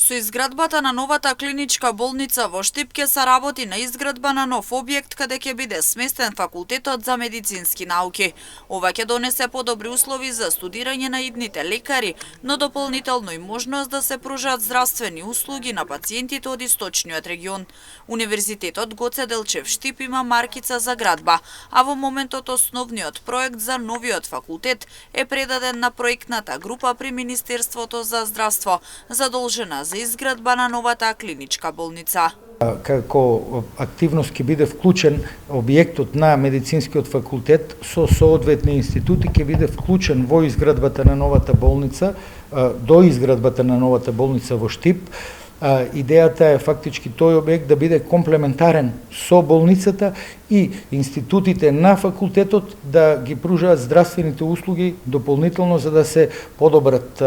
Со изградбата на новата клиничка болница во Штип ќе се работи на изградба на нов објект каде ќе биде сместен факултетот за медицински науки. Ова ќе донесе подобри услови за студирање на идните лекари, но дополнително и можност да се пружат здравствени услуги на пациентите од источниот регион. Универзитетот Гоце Делчев Штип има маркица за градба, а во моментот основниот проект за новиот факултет е предаден на проектната група при Министерството за здравство, задолжена за изградба на новата клиничка болница. Како активност ќе биде вклучен објектот на медицинскиот факултет со соодветни институти, ќе биде вклучен во изградбата на новата болница, до изградбата на новата болница во Штип. Идејата е фактички тој објект да биде комплементарен со болницата и институтите на факултетот да ги пружаат здравствените услуги дополнително за да се подобрат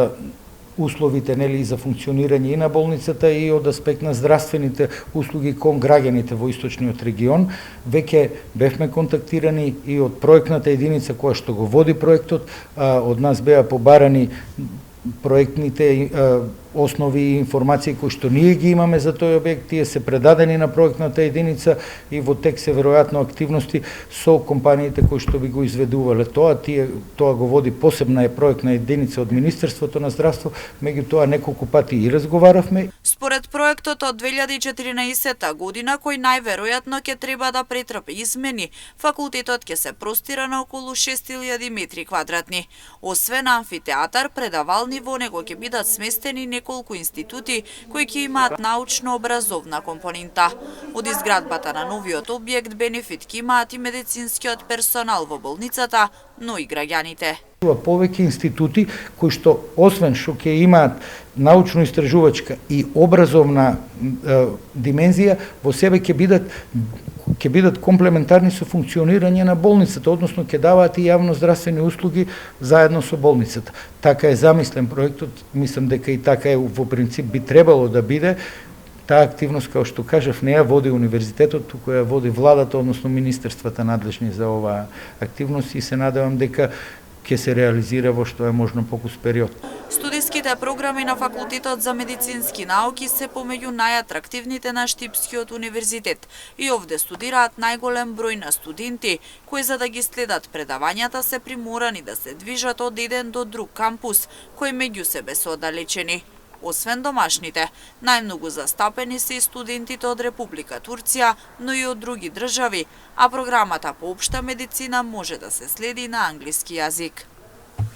условите за функционирање и на болницата и од аспект на здравствените услуги кон граѓаните во источниот регион. Веќе бевме контактирани и од проектната единица која што го води проектот, од нас беа побарани проектните основи и информации кои што ние ги имаме за тој објект, тие се предадени на проектната единица и во тек се веројатно активности со компаниите кои што би го изведувале тоа. Тоа го води посебна проектна единица од Министерството на здравство, меѓутоа неколку пати и разговаравме. Според проектот од 2014 година, кој најверојатно ќе треба да претрпи измени, факултетот ќе се простира на околу 6000 метри квадратни. Освен амфитеатар, предавални во него ќе бидат сместени неколку институти кои ќе имаат научно-образовна компонента. Од изградбата на новиот објект бенефит ќе имаат и медицинскиот персонал во болницата, но и граѓаните. Повеќе институти кои што освен што ќе имаат научно-истражувачка и образовна димензија, во себе ќе бидат комплементарни со функционирање на болницата, односно ќе даваат и јавно здравствени услуги заедно со болницата. Така е замислен проектот, мислам дека и така е во принцип би требало да биде. Таа активност, како што кажав, не ја води универзитетот, туку ја води владата, односно министерствата надлежни за оваа активност и се надевам дека ќе се реализира во што е можно покус период. Студиските програми на Факултетот за медицински науки се помеѓу најатрактивните на Штипскиот универзитет и овде студираат најголем број на студенти, кои за да ги следат предавањата се приморани да се движат од еден до друг кампус, кои меѓу себе се оддалечени. Освен домашните, најмногу застапени се и студентите од Република Турција, но и од други држави, а програмата по општа медицина може да се следи на англиски јазик.